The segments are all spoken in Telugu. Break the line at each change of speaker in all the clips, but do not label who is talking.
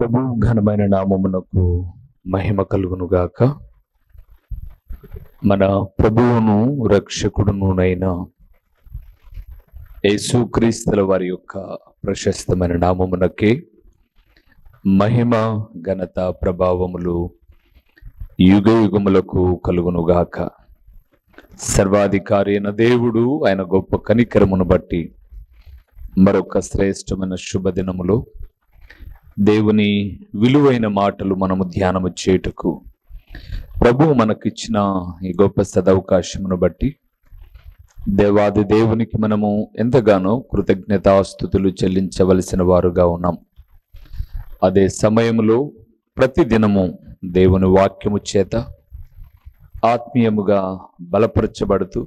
ప్రభు ఘనమైన నామమునకు మహిమ కలుగునుగాక. మన ప్రభువును రక్షకుడునునైన యేసుక్రీస్తుల వారి యొక్క ప్రశస్తమైన నామమునకే మహిమ ఘనత ప్రభావములు యుగ యుగములకు కలుగునుగాక. సర్వాధికారి అయిన దేవుడు ఆయన గొప్ప కనికరమును బట్టి మరొక శ్రేష్టమైన శుభదినములో దేవుని విలువైన మాటలు మనము ధ్యానము చేయుటకు ప్రభువు మనకిచ్చిన ఈ గొప్ప సదవకాశమును బట్టి దేవాది దేవునికి మనము ఎంతగానో కృతజ్ఞతాస్తుతులు చెల్లించవలసిన వారుగా ఉన్నాం. అదే సమయంలో ప్రతిదినము దేవుని వాక్యము చేత ఆత్మీయముగా బలపరచబడుతూ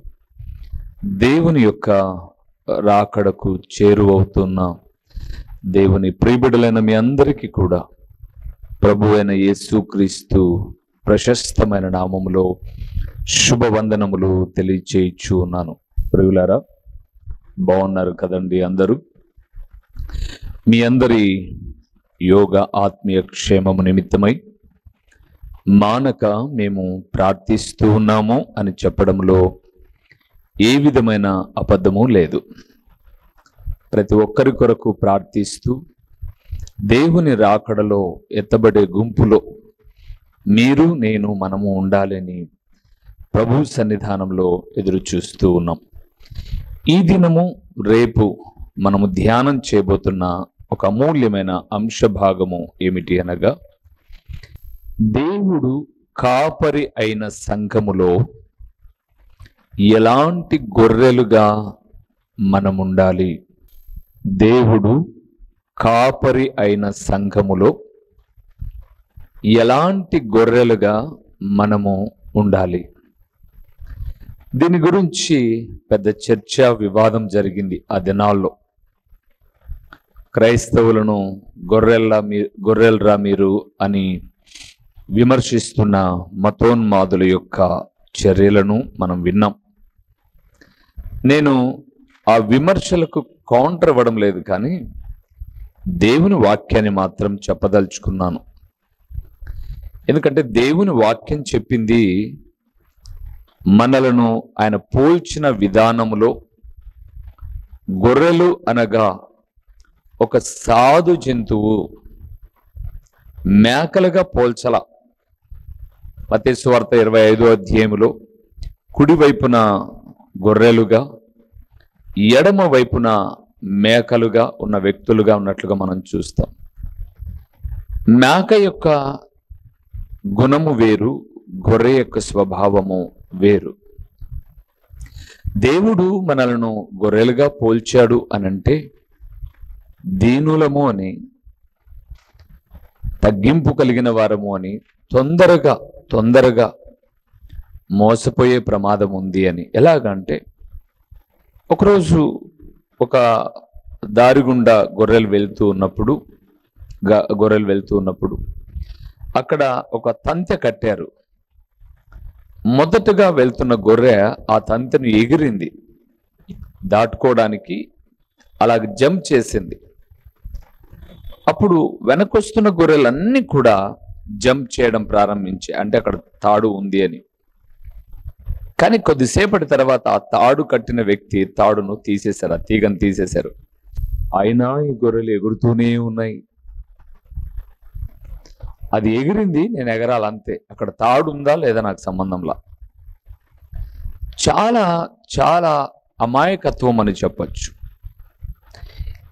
దేవుని యొక్క రాకడకు చేరువవుతున్న దేవుని ప్రియబిడ్డలైన మీ అందరికీ కూడా ప్రభువైన యేసుక్రీస్తు ప్రశస్తమైన నామములో శుభవందనములు తెలియచేయచ్చు ఉన్నాను. ప్రియులారా, బాగున్నారు కదండి అందరూ? మీ అందరి యోగ ఆత్మీయ క్షేమము నిమిత్తమై మానక మేము ప్రార్థిస్తూ ఉన్నాము అని చెప్పడంలో ఏ విధమైన అబద్ధము లేదు. ప్రతి ఒక్కరి కొరకు ప్రార్థిస్తూ దేవుని రాకడలో ఎత్తబడే గుంపులో మీరు నేను మనము ఉండాలని ప్రభు సన్నిధానంలో ఎదురు చూస్తూ ఉన్నాం. ఈ దినము రేపు మనము ధ్యానం చేయబోతున్న ఒక అమూల్యమైన అంశ భాగము ఏమిటి అనగా, దేవుడు కాపరి అయిన సంఘములో ఎలాంటి గొర్రెలుగా మనముండాలి. దేవుడు కాపరి అయిన సంఘములో ఎలాంటి గొర్రెలుగా మనము ఉండాలి. దీని గురించి పెద్ద చర్చ వివాదం జరిగింది ఆ దినాల్లో. క్రైస్తవులను గొర్రెలరా మీరు అని విమర్శిస్తున్న మతోన్మాదుల యొక్క చర్యలను మనం విన్నాం. నేను ఆ విమర్శలకు కౌంటర్ ఇవ్వడం లేదు, కానీ దేవుని వాక్యాన్ని మాత్రం చెప్పదలుచుకున్నాను. ఎందుకంటే దేవుని వాక్యం చెప్పింది మనలను ఆయన పోల్చిన విధానములో గొర్రెలు అనగా ఒక సాధు జంతువు, మేకలుగా పోల్చల. మత్తయి సువార్త 25వ అధ్యాయములో కుడివైపున గొర్రెలుగా, ఎడమ వైపున మేకలుగా ఉన్న వ్యక్తులుగా ఉన్నట్లుగా మనం చూస్తాం. మేక యొక్క గుణము వేరు, గొర్రె యొక్క స్వభావము వేరు. దేవుడు మనలను గొర్రెలుగా పోల్చాడు అనంటే దీనులము అని, తగ్గింపు కలిగిన వారము అని, తొందరగా మోసపోయే ప్రమాదం ఉంది అని. ఎలాగంటే, ఒకరోజు ఒక దారి గుండా గొర్రెలు వెళ్తూ ఉన్నప్పుడు అక్కడ ఒక తంతె కట్టారు. మొదటగా వెళ్తున్న గొర్రె ఆ తంతెను ఎగిరింది, దాటుకోవడానికి అలాగ జంప్ చేసింది. అప్పుడు వెనకొస్తున్న గొర్రెలన్నీ కూడా జంప్ చేయడం ప్రారంభించాయి, అంటే అక్కడ తాడు ఉంది అని. కానీ కొద్దిసేపటి తర్వాత ఆ తాడు కట్టిన వ్యక్తి తాడును తీసేశారు, ఆ తీగను తీసేశారు. అయినా ఈ గొర్రెలు ఎగురుతూనే ఉన్నాయి. అది ఎగిరింది, నేను ఎగరాలంతే, అక్కడ తాడు ఉందా లేదా నాకు సంబంధంలా. చాలా చాలా అమాయకత్వం అని చెప్పచ్చు.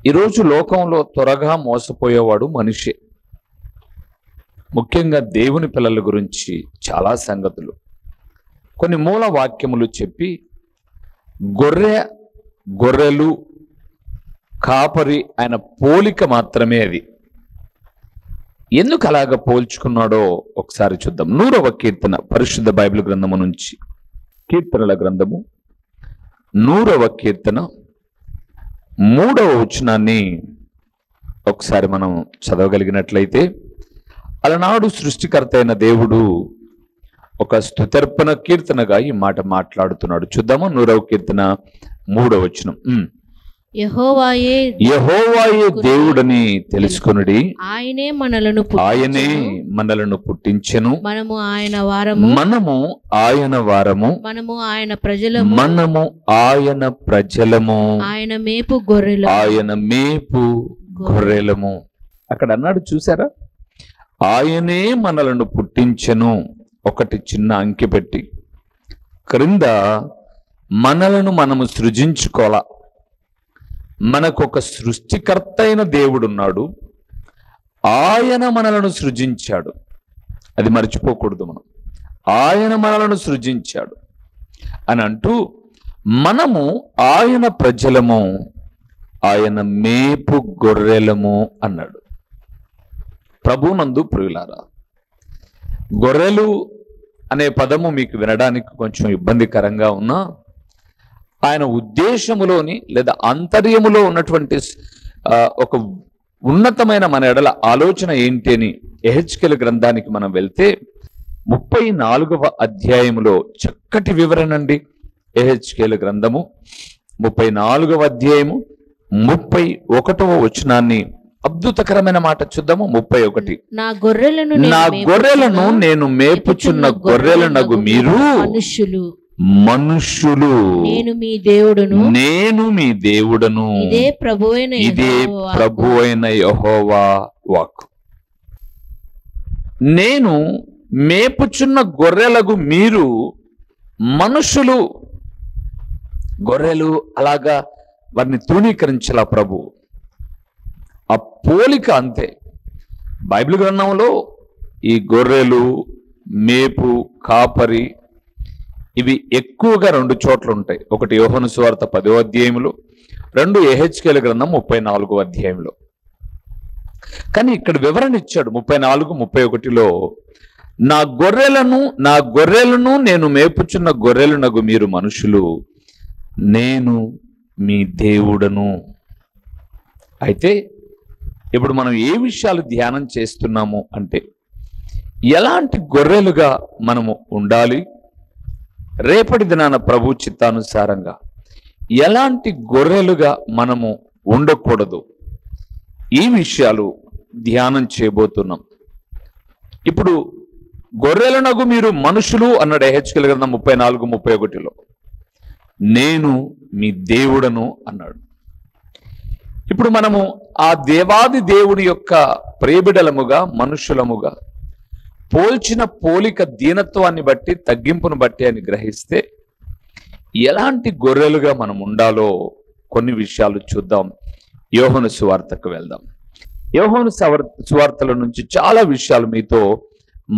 ఈరోజు లోకంలో త్వరగా మోసపోయేవాడు మనిషే. ముఖ్యంగా దేవుని పిల్లల గురించి చాలా సంగతులు, కొన్ని మూల వాక్యములు చెప్పి గొర్రెలు కాపరి ఆయన పోలిక మాత్రమే అది. ఎందుకు అలాగ పోల్చుకున్నాడో ఒకసారి చూద్దాం. 100వ కీర్తన, పరిశుద్ధ బైబిల్ గ్రంథము నుంచి, కీర్తనల గ్రంథము 100వ కీర్తన 3వ వచనాన్ని ఒకసారి మనం చదవగలిగినట్లయితే, అలనాడు సృష్టికర్త అయిన దేవుడు ఒక స్తుతర్పణ కీర్తనగా ఈ మాట మాట్లాడుతున్నాడు. చూద్దాము. 100వ కీర్తన 3వ వచనం.
యెహోవాయే
దేవుడని తెలుసుకొనుడి.
ఆయనే
మనలను పుట్టించెను.
మనము ఆయన వారము. మనము ఆయన ప్రజలము. ఆయన మేపు గొర్రెలము.
అక్కడ అన్నాడు చూసారా, ఆయనే మనలను పుట్టించెను. ఒకటి చిన్న అంకె పెట్టి క్రింద మనలను మనము సృజించుకోవాలా. మనకు ఒక సృష్టికర్త అయిన దేవుడున్నాడు, ఆయన మనలను సృజించాడు. అది మర్చిపోకూడదు. ఆయన మనలను సృజించాడు అని అంటూ మనము ఆయన ప్రజలము, ఆయన మేపు గొర్రెలము అన్నాడు. ప్రభునందు ప్రియులారా, గొర్రెలు అనే పదము మీకు వినడానికి కొంచెం ఇబ్బందికరంగా ఉన్నా ఆయన ఉద్దేశములోని లేదా ఆంతర్యములో ఉన్నటువంటి ఒక ఉన్నతమైన మన ఎడల ఆలోచన ఏంటి అని యెహెజ్కేలు గ్రంథానికి మనం వెళ్తే 34వ అధ్యాయములో చక్కటి వివరణ అండి. యెహెజ్కేలు గ్రంథము 34వ అధ్యాయము 31వ వచనాన్ని అద్భుతకరమైన మాట చూద్దాము. 31.
నా గొర్రెలను
నేను మేపుచున్న గొర్రెలనగు మీరు మనుష్యులు, నేను మీ దేవుడను. ఇదే ప్రభువైన యెహోవా వాక్కు. నేను మేపుచున్న గొర్రెలకు మీరు మనుషులు. గొర్రెలు అలాగా వారిని తృణీకరించాల ప్రభు. ఆ పోలిక అంతే. బైబిల్ గ్రంథంలో ఈ గొర్రెలు, మేపు, కాపరి ఇవి ఎక్కువగా 2 చోట్ల ఉంటాయి. ఒకటి యోహాను సువార్త 10వ అధ్యాయంలో, 2 యెహెజ్కేలు గ్రంథం 34వ అధ్యాయంలో. కానీ ఇక్కడ వివరణ ఇచ్చాడు 34, 31లో, నా గొర్రెలను నేను మేపుచున్న గొర్రెలనగు మీరు మనుషులు, నేను మీ దేవుడను. అయితే ఇప్పుడు మనం ఏ విషయాలు ధ్యానం చేస్తున్నాము అంటే, ఎలాంటి గొర్రెలుగా మనము ఉండాలి, రేపటి దినాన ప్రభు చిత్తానుసారంగా ఎలాంటి గొర్రెలుగా మనము ఉండకూడదు, ఈ విషయాలు ధ్యానం చేయబోతున్నాం. ఇప్పుడు గొర్రెలనగు మీరు మనుషులు అన్నాడు యెహెజ్కేలు గ్రంథం 34, 31లో. నేను మీ దేవుడను అన్నాడు. ఇప్పుడు మనము ఆ దేవాది దేవుని యొక్క ప్రియబిడలముగా, మనుషులముగా పోల్చిన పోలిక దీనత్వాన్ని బట్టి, తగ్గింపును బట్టి అని గ్రహిస్తే ఎలాంటి గొర్రెలుగా మనం ఉండాలో కొన్ని విషయాలు చూద్దాం. యోహాను సువార్తకు వెళ్దాం. యోహాను సువార్తల నుంచి చాలా విషయాలు మీతో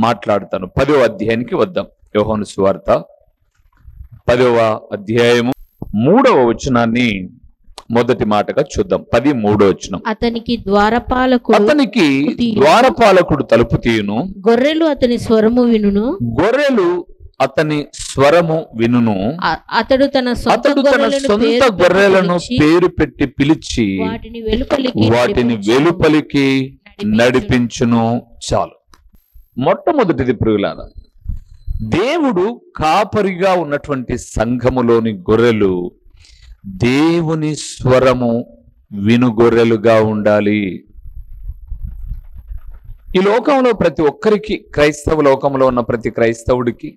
మాట్లాడతాను. 10వ అధ్యాయానికి వద్దాం. యోహాను సువార్త 10వ అధ్యాయము 3వ వచనాన్ని మొదటి మాటగా చూద్దాం. 13వ వచనం.
అతనికి
ద్వారపాలకుడు తలుపు తీయును,
గొర్రెలు అతని స్వరము వినును. అతడు తన
సొంత గొర్రెలను పేరు పెట్టి పిలిచి వాటిని వెలుపలికి నడిపించును. చాలు. మొట్టమొదటిది ప్రియులారా, దేవుడు కాపరిగా ఉన్నటువంటి సంఘములోని గొర్రెలు దేవుని స్వరము విను గొర్రెలుగా ఉండాలి. ఈ లోకంలో ప్రతి ఒక్కరికి, క్రైస్తవ లోకంలో ఉన్న ప్రతి క్రైస్తవుడికి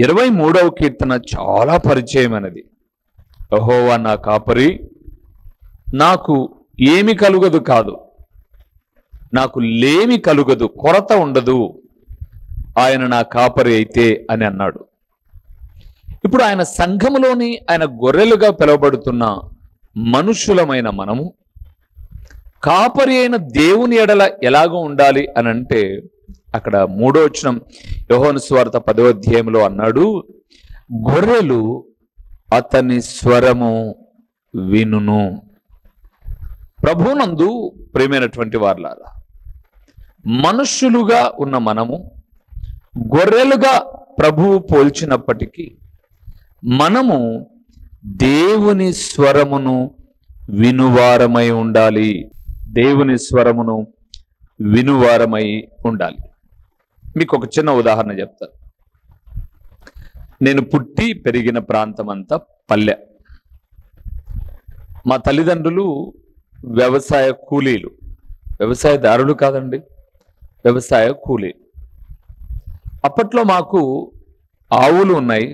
23వ కీర్తన చాలా పరిచయమైనది. యెహోవా నా కాపరి, నాకు ఏమి కలుగదు కాదు, నాకు లేమి కలుగదు, కొరత ఉండదు, ఆయన నా కాపరి అయితే అని అన్నాడు. ఇప్పుడు ఆయన సంఘములోని ఆయన గొర్రెలుగా పిలువబడుతున్న మనుషులమైన మనము కాపరి అయిన దేవుని ఎడల ఎలాగో ఉండాలి అని అంటే, అక్కడ 3వ వచనం యోహాను సువార్త 10వ అధ్యాయంలో అన్నాడు, గొర్రెలు అతని స్వరము వినును. ప్రభునందు ప్రియమైనటువంటి వారలారా, మనుష్యులుగా ఉన్న మనము గొర్రెలుగా ప్రభువు పోల్చినప్పటికీ మనము దేవుని స్వరమును వినువారమై ఉండాలి. దేవుని స్వరమును వినువారమై ఉండాలి. మీకు ఒక చిన్న ఉదాహరణ చెప్తాను. నేను పుట్టి పెరిగిన ప్రాంతం అంతా పల్లె. మా తల్లిదండ్రులు వ్యవసాయ కూలీలు, వ్యవసాయదారులు కాదండి, వ్యవసాయ కూలీలు. అప్పట్లో మాకు ఆవులు ఉన్నాయి,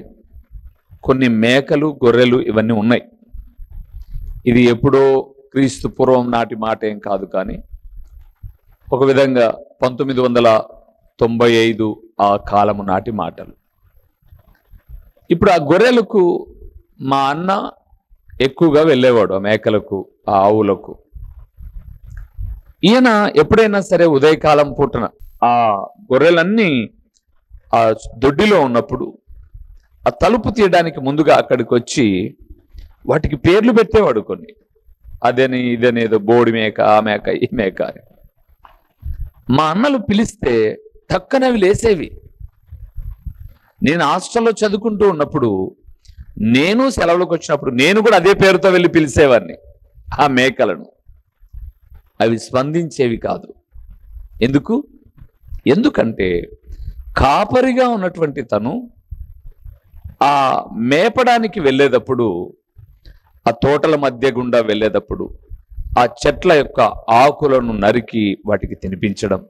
కొన్ని మేకలు, గొర్రెలు ఇవన్నీ ఉన్నాయి. ఇది ఎప్పుడో క్రీస్తు పూర్వం నాటి మాట ఏం కాదు, కానీ ఒక విధంగా 1995 ఆ కాలము నాటి మాటలు. ఇప్పుడు ఆ గొర్రెలకు మా అన్న ఎక్కువగా వెళ్ళేవాడు, ఆ మేకలకు, ఆ ఆవులకు. ఈయన ఎప్పుడైనా సరే ఉదయకాలం పూటన ఆ గొర్రెలన్నీ ఆ దొడ్డిలో ఉన్నప్పుడు ఆ తలుపు తీయడానికి ముందుగా అక్కడికి వచ్చి వాటికి పేర్లు పెట్టేవాడు. కొన్ని అదని ఇదని, ఏదో బోడి మేక, ఆ మేక, ఈ మేక అని. మా అన్నలు పిలిస్తే టక్కన అవి లేసేవి. నేను హాస్టల్లో చదువుకుంటూ ఉన్నప్పుడు, నేను సెలవులకు వచ్చినప్పుడు నేను కూడా అదే పేరుతో వెళ్ళి పిలిచేవాడిని ఆ మేకలను. అవి స్పందించేవి కాదు. ఎందుకంటే కాపరిగా ఉన్నటువంటి తను ఆ మేపడానికి వెళ్ళేటప్పుడు, ఆ తోటల మధ్య గుండా వెళ్ళేటప్పుడు ఆ చెట్ల యొక్క ఆకులను నరికి వాటికి తినిపించడం,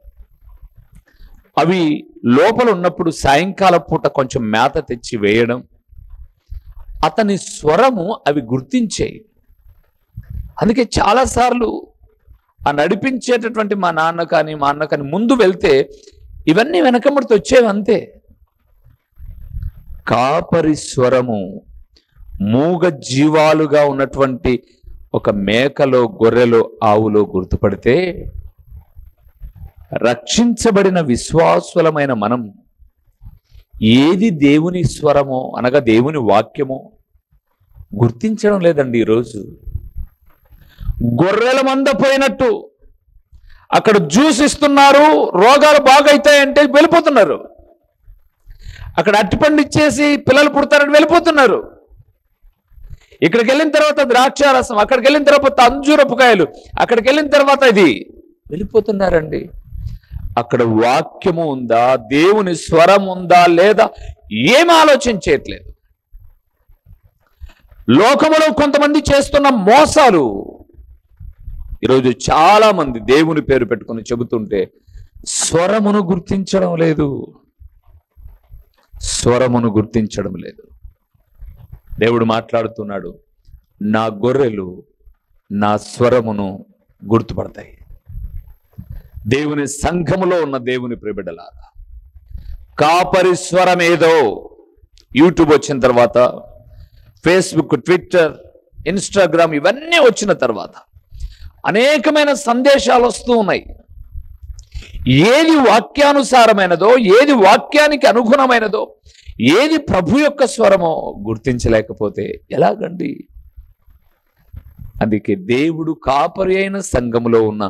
అవి లోపల ఉన్నప్పుడు సాయంకాల పూట కొంచెం మేత తెచ్చి వేయడం, అతని స్వరము అవి గుర్తించేయి. అందుకే చాలాసార్లు ఆ నడిపించేటటువంటి మా నాన్న కానీ మా అన్న కానీ ముందు వెళ్తే ఇవన్నీ వెనకబడితే వచ్చేవి అంతే. కాపరి స్వరము మూగ జీవాలుగా ఉన్నటువంటి ఒక మేకలో, గొర్రెలో, ఆవులో గుర్తుపడితే రక్షించబడిన విశ్వాసులమైన మనం ఏది దేవుని స్వరమో అనగా దేవుని వాక్యమో గుర్తించడం లేదండి. ఈరోజు గొర్రెల మంద పోయినట్టు అక్కడ జ్యూస్ ఇస్తున్నారు, రోగాలు బాగైతాయంటే వెళ్ళిపోతున్నారు. అక్కడ అట్టిపండు ఇచ్చేసి పిల్లలు పుడతారని వెళ్ళిపోతున్నారు. ఇక్కడికి వెళ్ళిన తర్వాత ద్రాక్షారసం, అక్కడికి వెళ్ళిన తర్వాత అంజూరపు కాయలు, అక్కడికి వెళ్ళిన తర్వాత ఇది వెళ్ళిపోతున్నారండి. అక్కడ వాక్యము ఉందా, దేవుని స్వరం ఉందా లేదా ఏం ఆలోచించట్లేదు. లోకములో కొంతమంది చేస్తున్న మోసాలు ఈరోజు చాలా మంది దేవుని పేరు పెట్టుకొని చెబుతుంటే స్వరమును గుర్తించడం లేదు. స్వరమును గుర్తించడం లేదు. దేవుడు మాట్లాడుతున్నాడు, నా గొర్రెలు నా స్వరమును గుర్తుపడతాయి. దేవుని సంఘములో ఉన్న దేవుని ప్రియబిడ్డలారా, కాపరి స్వరం ఏదో యూట్యూబ్ వచ్చిన తర్వాత, ఫేస్బుక్, ట్విట్టర్, ఇన్స్టాగ్రామ్ ఇవన్నీ వచ్చిన తర్వాత అనేకమైన సందేశాలు వస్తూ ఉన్నాయి. ఏది వాక్యానుసారమైనదో, ఏది వాక్యానికి అనుగుణమైనదో, ఏది ప్రభు యొక్క స్వరమో గుర్తించలేకపోతే ఎలాగండి? అందుకే దేవుడు కాపరి అయిన సంఘములో ఉన్న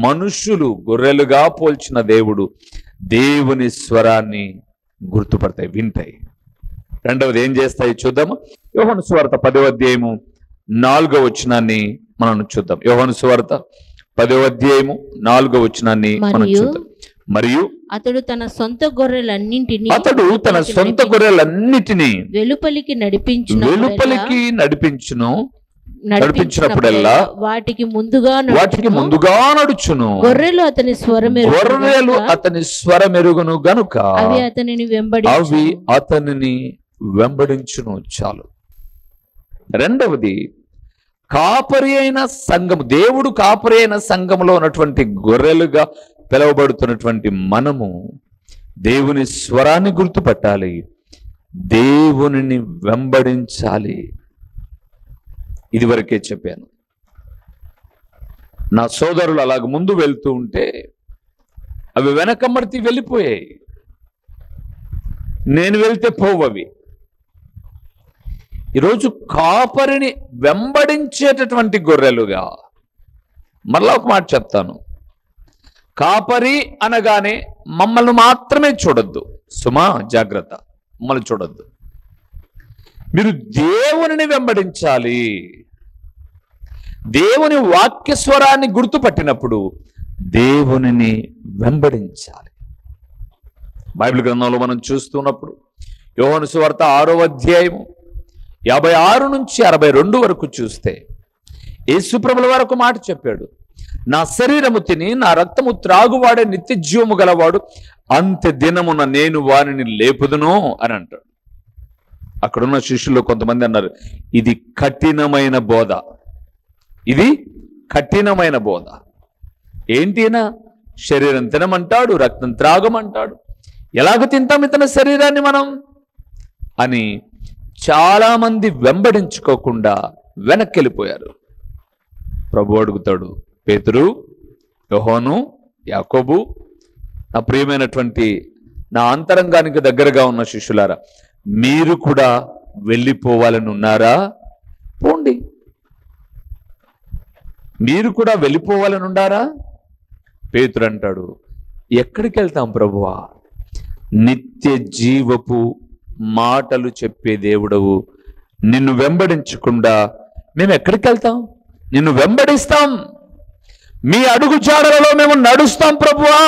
మనుషులు గొర్రెలుగా పోల్చిన దేవుడు దేవుని స్వరాన్ని గుర్తుపడతాయి, వింటాయి. రెండవది ఏం చేస్తాయి చూద్దాము. యోహాను సువార్త 10వ అధ్యాయము 4వ వచనాన్ని మనం చూద్దాం. యోహాను సువార్త 10వ అధ్యాయము 4వ వచనాన్ని మనం చూద్దాం. మరియు
అతడు తన సొంత గొర్రెలన్నింటినీ వెలుపలికి
నడిపించినప్పుడల్లా
వాటికి ముందుగా
నడుచును.
గొర్రెలు అతని
స్వరమెరుగును గనుక
అవి అతనిని
వెంబడించును. చాలు. రెండవది, కాపరి అయిన సంఘము, దేవుడు కాపరి అయిన సంఘములో ఉన్నటువంటి గొర్రెలుగా పిలువబడుతున్నటువంటి మనము దేవుని స్వరాన్ని గుర్తుపట్టాలి, దేవునిని వెంబడించాలి. ఇదివరకే చెప్పాను. నా సోదరులు అలాగ ముందు వెళ్తూ ఉంటే అవి వెనకమ్మడితే వెళ్ళిపోయాయి. నేను వెళ్తే పోవవి. ఈరోజు కాపరిని వెంబడించేటటువంటి గొర్రెలుగా, మరలా ఒక మాట చెప్తాను, కాపరి అనగానే మమ్మల్ని మాత్రమే చూడొద్దు సుమా, జాగ్రత్త, మమ్మల్ని చూడొద్దు. మీరు దేవునిని వెంబడించాలి. దేవుని వాక్య స్వరాన్ని గుర్తుపట్టినప్పుడు దేవునిని వెంబడించాలి. బైబిల్ గ్రంథంలో మనం చూస్తున్నప్పుడు యోహాను సువార్త 6వ అధ్యాయము 56 నుంచి 62 వరకు చూస్తే యేసుప్రభుల వారు ఒక మాట చెప్పాడు, నా శరీరము తిని నా రక్తము త్రాగువాడే నిత్య జీవము గలవాడు, అంత్య దినమున నేను వారిని లేపుదును అని అంటాడు. అక్కడున్న శిష్యులు కొంతమంది అన్నారు, ఇది కఠినమైన బోధ, ఇది కఠినమైన బోధ. ఏంటినా శరీరం తినమంటాడు, రక్తం త్రాగమంటాడు, ఎలాగ తింటాం ఇతని శరీరాన్ని మనం అని చాలామంది వెంబడించుకోకుండా వెనక్కి వెళ్ళిపోయారు. ప్రభు అడుగుతాడు, పేతురు, యోహాను, యాకోబు, నా ప్రియమైనటువంటి నా అంతరంగానికి దగ్గరగా ఉన్న శిష్యులారా, మీరు కూడా వెళ్ళిపోవాలని ఉన్నారా? పోండి. మీరు కూడా వెళ్ళిపోవాలని ఉన్నారా? పేతురు అంటాడు, ఎక్కడికి వెళ్తాం ప్రభువా? నిత్య జీవపు మాటలు చెప్పే దేవుడవు, నిన్ను వెంబడించకుండా మేము ఎక్కడికి వెళ్తాం? నిన్ను వెంబడిస్తాం, మీ అడుగు జాడలలో మేము నడుస్తాం ప్రభువా.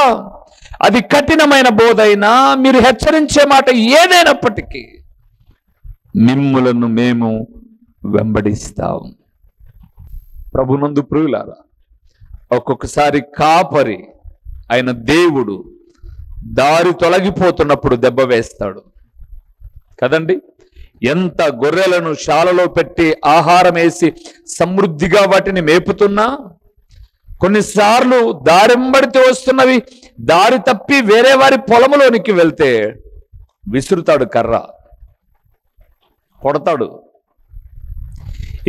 అది కఠినమైన బోధైనా, మీరు హెచ్చరించే మాట ఏదైనప్పటికీ మిమ్ములను మేము వెంబడిస్తాం. ప్రభునందు ప్రియులారా, ఒక్కొక్కసారి కాపరి ఆయన దేవుడు దారి తొలగిపోతున్నప్పుడు దెబ్బ వేస్తాడు కదండి. ఎంత గొర్రెలను శాలలో పెట్టి ఆహారం వేసి సమృద్ధిగా వాటిని మేపుతున్నా, కొన్నిసార్లు దారింబడితే వస్తున్నవి దారి తప్పి వేరే వారి పొలములోనికి వెళ్తే విసురుతాడు, కర్ర కొడతాడు.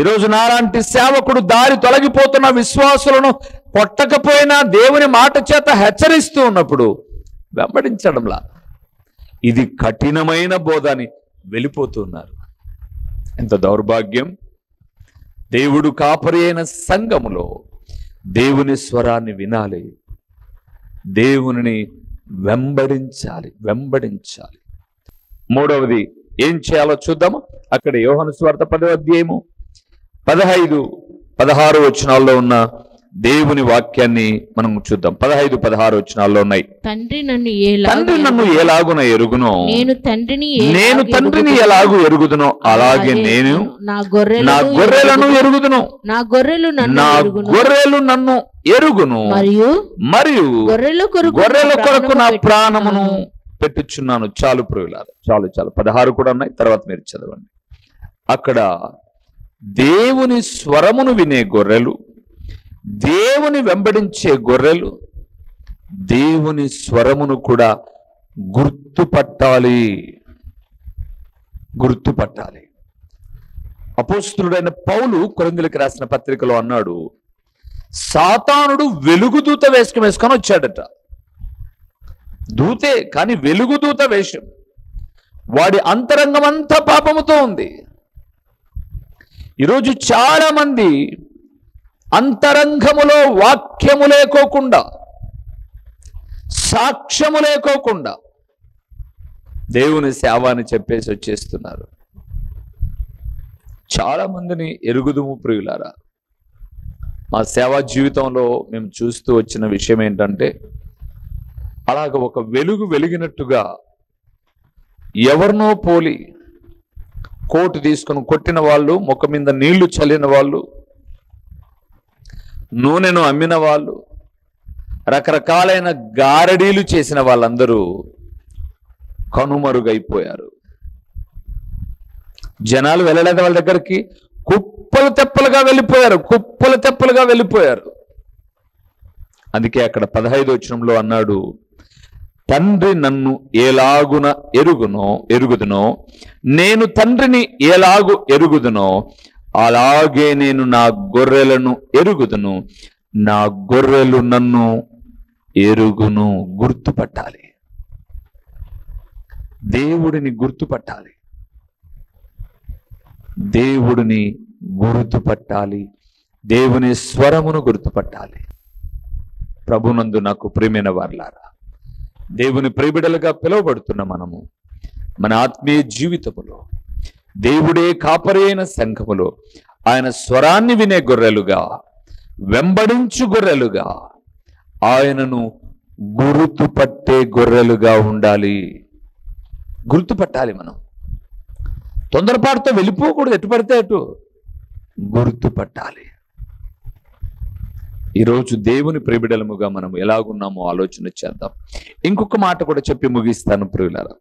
ఈరోజు నాలాంటి సేవకుడు దారి తొలగిపోతున్న విశ్వాసులను కొట్టకపోయినా దేవుని మాట చేత హెచ్చరిస్తూ ఉన్నప్పుడు వెంబడించడంలా ఇది కఠినమైన బోధ అని వెళ్ళిపోతున్నారు. ఎంత దౌర్భాగ్యం! దేవుడు కాపరి అయిన సంఘములో దేవుని స్వరాన్ని వినాలి, దేవుని వెంబడించాలి. మూడవది ఏం చేయాలో చూద్దాము. అక్కడ యోహాను సువార్త 10వ అధ్యాయము 15-16 వచనాల్లో ఉన్న దేవుని వాక్యాన్ని మనం చూద్దాం. 15-16 వచనాల్లో ఉన్నాయి.
తండ్రి నన్ను
ఎలాగున ఎరుగునో,
నేను తండ్రిని
ఎలాగు ఎరుగుదునో అలాగే నేను నా గొర్రెలను ఎరుగుదును, నా గొర్రెలు నన్ను ఎరుగును, మరియు గొర్రెల కొరకు నా ప్రాణమును పెట్టుచున్నాను. చాలు ప్రియులారా, చాలు 16 కూడా ఉన్నాయి, తర్వాత మీరు చదవండి. అక్కడ దేవుని స్వరమును వినే గొర్రెలు, దేవుని వెంబడించే గొర్రెలు దేవుని స్వరమును కూడా గుర్తుపట్టాలి. అపోస్తలుడైన పౌలు కొరింథీయులకు రాసిన పత్రికలో అన్నాడు, సాతానుడు వెలుగుదూత వేషం వేసుకొని వచ్చాడట. దూతే కానీ వెలుగుదూత వేషం. వాడి అంతరంగం అంతా పాపముతో ఉంది. ఈరోజు చాలా మంది అంతరంగములో వాక్యము లేకోకుండా, సాక్ష్యము లేకోకుండా దేవుని సేవ అని చెప్పేసి వచ్చేస్తున్నారు. చాలా మందిని ఎరుగుదుము ప్రియులారా. మా సేవా జీవితంలో మేము చూస్తూ వచ్చిన విషయం ఏంటంటే, అలాగ ఒక వెలుగు వెలిగినట్టుగా ఎవరినో పోలి కోటు తీసుకొని కొట్టిన వాళ్ళు, ముఖం మీద నీళ్లు చల్లిన వాళ్ళు, నూనెను అమ్మిన వాళ్ళు, రకరకాలైన గారడీలు చేసిన వాళ్ళందరూ కనుమరుగైపోయారు. జనాలు వెళ్ళలేదు వాళ్ళ దగ్గరికి, కుప్పలు తెప్పలుగా వెళ్ళిపోయారు. అందుకే అక్కడ 15వ వచనంలో అన్నాడు, తండ్రి నన్ను ఎలాగున ఎరుగుదునో నేను తండ్రిని ఎలాగు ఎరుగుదునో అలాగే నేను నా గొర్రెలను ఎరుగుదును, నా గొర్రెలు నన్ను ఎరుగును. గుర్తుపట్టాలి, దేవుడిని గుర్తుపట్టాలి, దేవుని స్వరమును గుర్తుపట్టాలి. ప్రభునందు నాకు ప్రియమైన వారలారా, దేవుని ప్రియబిడలుగా పిలువబడుతున్న మనము మన ఆత్మీయ జీవితములో దేవుడే కాపరి అయిన సంఘములో ఆయన స్వరాన్ని వినే గొర్రెలుగా, వెంబడించు గొర్రెలుగా, ఆయనను గుర్తుపట్టే గొర్రెలుగా ఉండాలి. గుర్తుపట్టాలి. మనం తొందరపాటుతో వెళ్ళిపోకూడదు, ఎటు పడితే అటు గుర్తుపట్టాలి. ఈరోజు దేవుని ప్రియబిడలముగా మనం ఎలాగున్నామో ఆలోచన చేద్దాం. ఇంకొక మాట కూడా చెప్పి ముగిస్తాను ప్రియులారా.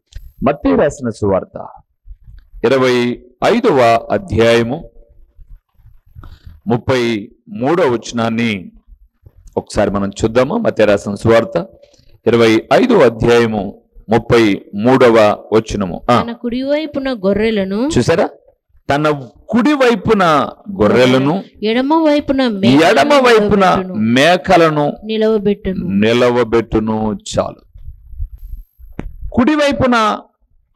మత్తయి రాసిన సువార్త 25వ అధ్యాయము 33వ వచనాన్ని ఒకసారి మనం చూద్దాము. మత్తయి రాసిన సువార్త 25వ అధ్యాయము 33వ వచనము.
తన కుడివైపున గొర్రెలను,
చూసారా, తన కుడి వైపున గొర్రెలను,
ఎడమ వైపున
మేకలను
నిలవబెట్టును.
చాలు. కుడి వైపున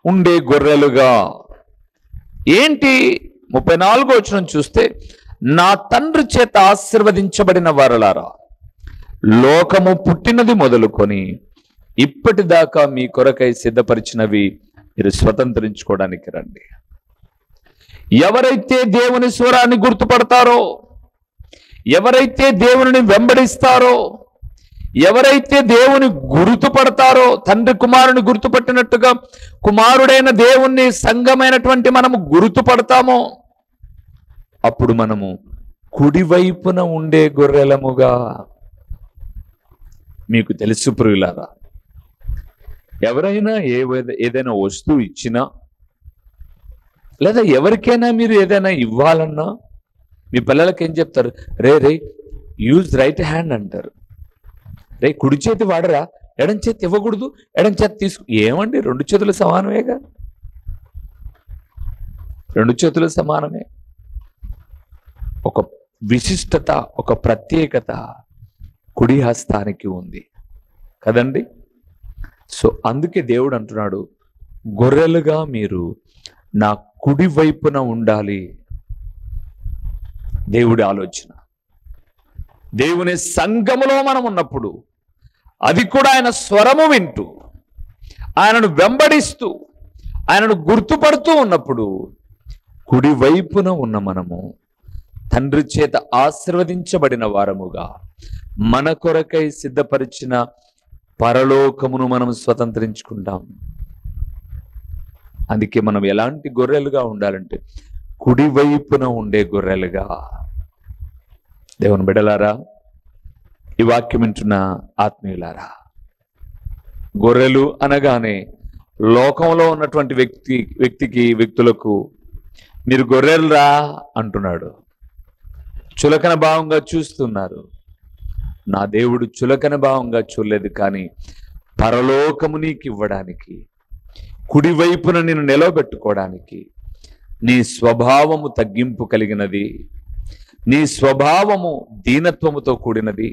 ఉండే గొర్రెలుగా ఏంటి? 34వ వచనం చూస్తే, నా తండ్రి చేత ఆశీర్వదించబడిన వారలారా, లోకము పుట్టినది మొదలుకొని ఇప్పటిదాకా మీ కొరకై సిద్ధపరిచినవి మీరు స్వతంత్రించుకోవడానికి రండి. ఎవరైతే దేవుని స్వరాన్ని గుర్తుపడతారో, ఎవరైతే దేవుని వెంబడిస్తారో, ఎవరైతే దేవుని గుర్తుపడతారో, తండ్రి కుమారుని గుర్తుపట్టినట్టుగా కుమారుడైన దేవుణ్ణి సంఘమైనటువంటి మనము గుర్తుపడతామో, అప్పుడు మనము కుడివైపున ఉండే గొర్రెలముగా. మీకు తెలుసు ప్రియులారా, ఎవరైనా ఏదైనా వస్తువు ఇచ్చినా, లేదా ఎవరికైనా మీరు ఏదైనా ఇవ్వాలన్నా మీ పిల్లలకి ఏం చెప్తారు? రే యూజ్ రైట్ హ్యాండ్ అంటారు. రే కుడి చేతి వాడరా, ఎడం చేతి ఇవ్వకూడదు, ఎడం చేతి తీసుకు. ఏమండి, రెండు చేతులు సమానమేగా, రెండు చేతులు సమానమే. ఒక విశిష్టత, ఒక ప్రత్యేకత కుడి హస్తానికి ఉంది కదండి. సో అందుకే దేవుడు అంటున్నాడు, గొర్రెలుగా మీరు నా కుడి వైపున ఉండాలి. దేవుడి ఆలోచన. దేవుని సంఘములో మనం ఉన్నప్పుడు, అది కూడా ఆయన స్వరము వింటూ, ఆయనను వెంబడిస్తూ, ఆయనను గుర్తుపడుతూ ఉన్నప్పుడు, కుడి వైపున ఉన్న మనము తండ్రి చేత ఆశీర్వదించబడిన వారముగా, మన కొరకై సిద్ధపరిచిన పరలోకమును మనం స్వతంత్రించుకుంటాం. అందుకే మనం ఎలాంటి గొర్రెలుగా ఉండాలంటే, కుడివైపున ఉండే గొర్రెలుగా. దేవుని బిడ్డలారా, ఈ వాక్యం వింటున్న ఆత్మీయులారా, గొర్రెలు అనగానే లోకంలో ఉన్నటువంటి వ్యక్తులకు మీరు గొర్రెలురా అంటున్నాడు. చులకన భావంగా చూస్తున్నారు. నా దేవుడు చులకన భావంగా చూడలేదు, కానీ పరలోకము నీకు ఇవ్వడానికి, కుడివైపున నేను నిలవబెట్టుకోవడానికి, నీ స్వభావము తగ్గింపు కలిగినది, నీ స్వభావము దీనత్వముతో కూడినది,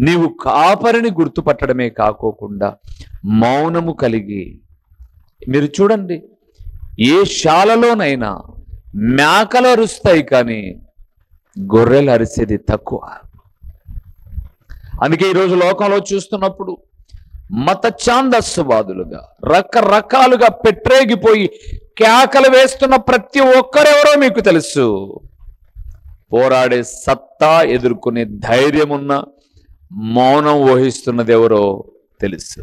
నీవు కాపరిని గుర్తుపట్టడమే కాకోకుండా మౌనము కలిగి. మీరు చూడండి, ఏ శాలలోనైనా మేకలు అరుస్తాయి, కానీ గొర్రెలు అరిసేది తక్కువ. అందుకే ఈరోజు లోకంలో చూస్తున్నప్పుడు మత ఛాందస్సువాదులుగా రకరకాలుగా పెట్టరేగిపోయి కేకలు వేస్తున్న ప్రతి ఒక్కరెవరో మీకు తెలుసు. పోరాడే సత్తా, ఎదుర్కొనే ధైర్యం ఉన్న, మౌనం వహిస్తున్నది ఎవరో తెలుసు.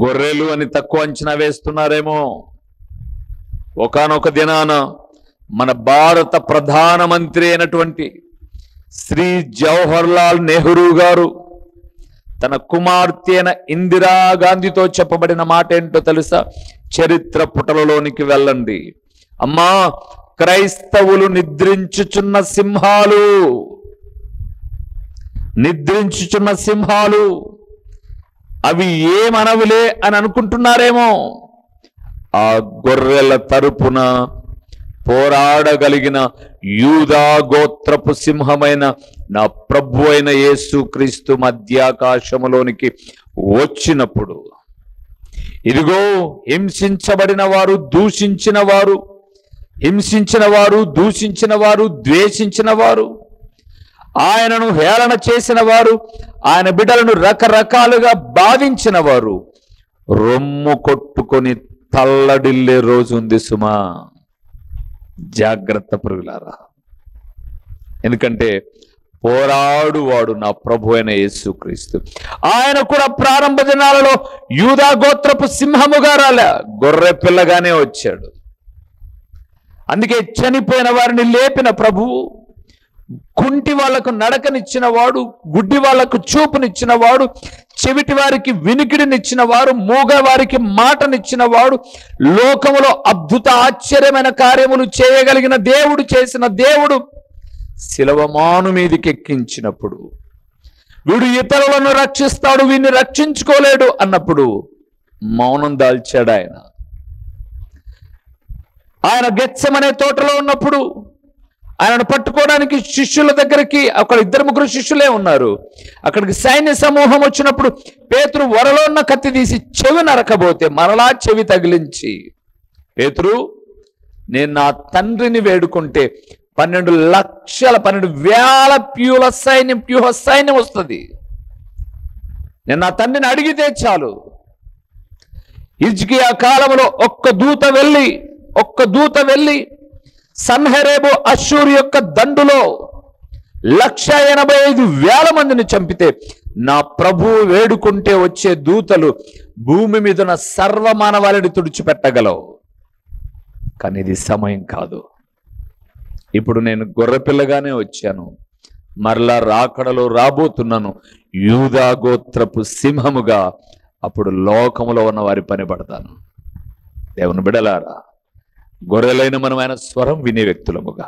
గొర్రెలు అని తక్కువ అంచనా వేస్తున్నారేమో. ఒకానొక దినాన మన భారత ప్రధానమంత్రి అయినటువంటి శ్రీ జవహర్లాల్ నెహ్రూ గారు తన కుమార్తె అయిన ఇందిరాగాంధీతో చెప్పబడిన మాట ఏంటో తెలుసా? చరిత్ర పుటలలోనికి వెళ్ళండి. అమ్మా, క్రైస్తవులు నిద్రించుచున్న సింహాలు, అవి ఏమనవులే అని అనుకుంటున్నారేమో. ఆ గొర్రెల తరపున పోరాడగలిగిన యూదా గోత్రపు సింహమైన నా ప్రభు అయిన యేసుక్రీస్తు మధ్యాకాశములోనికి వచ్చినప్పుడు, ఇదిగో హింసించిన వారు, దూషించిన వారు, ద్వేషించిన వారు, ఆయనను హేళన చేసిన వారు, ఆయన బిడ్డలను రకరకాలుగా బాధించిన వారు రొమ్ము కొట్టుకొని తల్లడిల్లే రోజు ఉంది సుమా. జాగ్రత్త ప్రియులారా. ఎందుకంటే పోరాడువాడు నా ప్రభు అయిన యేసుక్రీస్తు. ఆయన కూడా ప్రారంభ దినాలలో యూదా గోత్రపు సింహముగా రాలే, గొర్రె పిల్లగానే వచ్చాడు. అందుకే చనిపోయిన వారిని లేపిన ప్రభువు, కుంటి వాళ్లకు నడకనిచ్చిన వాడు, గుడ్డి వాళ్లకు చూపునిచ్చిన వాడు, చెవిటి వారికి వినికిడినిచ్చిన వాడు, మూగ వారికి మాటనిచ్చిన వాడు, లోకములో అద్భుత ఆశ్చర్యమైన కార్యములు చేయగలిగిన దేవుడు, చేసిన దేవుడు శిలవమాను మీదకి ఎక్కించినప్పుడు, వీడు ఇతరులను రక్షిస్తాడు, వీడిని రక్షించుకోలేడు అన్నప్పుడు మౌనం దాల్చాడు ఆయన. ఆయన గెత్సెమనే తోటలో ఉన్నప్పుడు ఆయనను పట్టుకోవడానికి శిష్యుల దగ్గరికి, అక్కడ 2-3 శిష్యులే ఉన్నారు, అక్కడికి సైన్య సమూహం వచ్చినప్పుడు పేతురు వరలో ఉన్న కత్తి తీసి చెవి నరకబోతే మరలా చెవి తగిలించి, పేతురు, నేను నా తండ్రిని వేడుకుంటే 12,000 వ్యూహ సైన్యం వస్తుంది, నేను నా తండ్రిని అడిగితే చాలు. హిజ్కియా కాలంలో ఒక్క దూత వెళ్ళి సన్హెరేబు అష్షూరు యొక్క దండులో 185,000 మందిని చంపితే నా ప్రభువు వేడుకుంటే వచ్చే దూతలు భూమి మీద ఉన్న సర్వమానవాళిని తుడిచిపెట్టగలవు. కానీ ఇది సమయం కాదు. ఇప్పుడు నేను గొర్రెపిల్లగానే వచ్చాను, మరలా రాకడలో రాబోతున్నాను, యూదా గోత్రపు సింహముగా. అప్పుడు లోకములో ఉన్న వారి పని పడతాను. దేవుని బిడలారా, గొర్రెలైన మనం ఆయన స్వరం వినే వ్యక్తులముగా,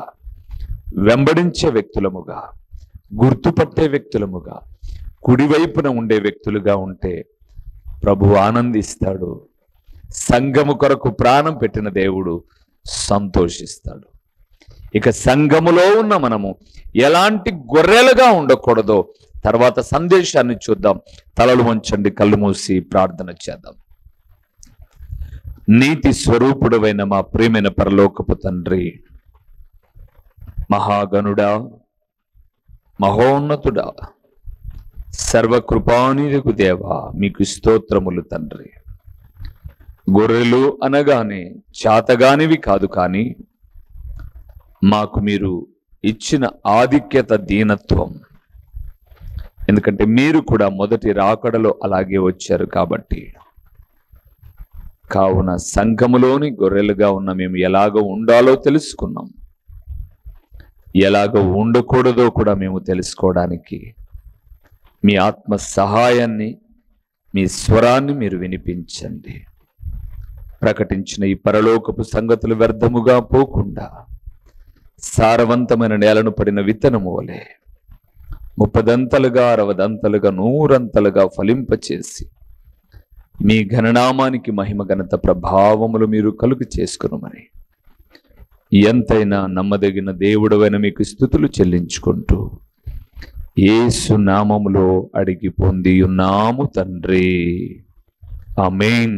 వెంబడించే వ్యక్తులముగా, గుర్తుపట్టే వ్యక్తులముగా, కుడివైపున ఉండే వ్యక్తులుగా ఉంటే ప్రభువు ఆనందిస్తాడు. సంఘము కొరకు ప్రాణం పెట్టిన దేవుడు సంతోషిస్తాడు. ఇక సంఘములో ఉన్న మనము ఎలాంటి గొర్రెలుగా ఉండకూడదో తర్వాత సందేశాన్ని చూద్దాం. తలలు వంచండి, కళ్ళు మూసి ప్రార్థన చేద్దాం. నీతి స్వరూపుడవైన మా ప్రియమైన పరలోకపు తండ్రి, మహాగణుడా, మహోన్నతుడా, సర్వకృపానిధికు దేవా, మీకు స్తోత్రములు తండ్రి. గొర్రెలు అనగానే చాతగానివి కాదు, కానీ మాకు మీరు ఇచ్చిన ఆధిక్యత, దీనత్వం, ఎందుకంటే మీరు కూడా మొదటి రాకడలో అలాగే వచ్చారు కాబట్టి. కావున సంఘములోని గొర్రెలుగా ఉన్న మేము ఎలాగ ఉండాలో తెలుసుకున్నాం, ఎలాగ ఉండకూడదో కూడా మేము తెలుసుకోవడానికి మీ ఆత్మ సహాయాన్ని, మీ స్వరాన్ని మీరు వినిపించండి. ప్రకటించిన ఈ పరలోకపు సంగతులు వ్యర్థముగా పోకుండా సారవంతమైన నేలను పడిన విత్తనము వలె 30దంతలుగా 60దంతలుగా 100అంతలుగా ఫలింపచేసి మీ ఘననామానికి మహిమ, ఘనత, ప్రభావములు మీరు కలుగు చేసుకునమని ఎంతైనా నమ్మదగిన దేవుడవైన మీకు స్తుతులు చెల్లించుకుంటూ యేసు నామములో అడిగి పొంది ఉన్నాము తండ్రి. ఆమేన్.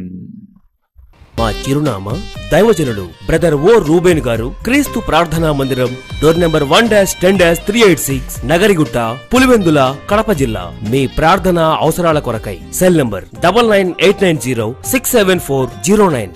మా చిరునామా దైవజనుడు బ్రదర్ ఓ రూబేన్ గారు, క్రీస్తు ప్రార్థనా మందిరం, డోర్ నెంబర్ 1-10-386, నగరిగుట్ట, పులివెందుల, కడప జిల్లా. మీ ప్రార్థనా అవసరాల కొరకై సెల్ నంబర్ 9989067409.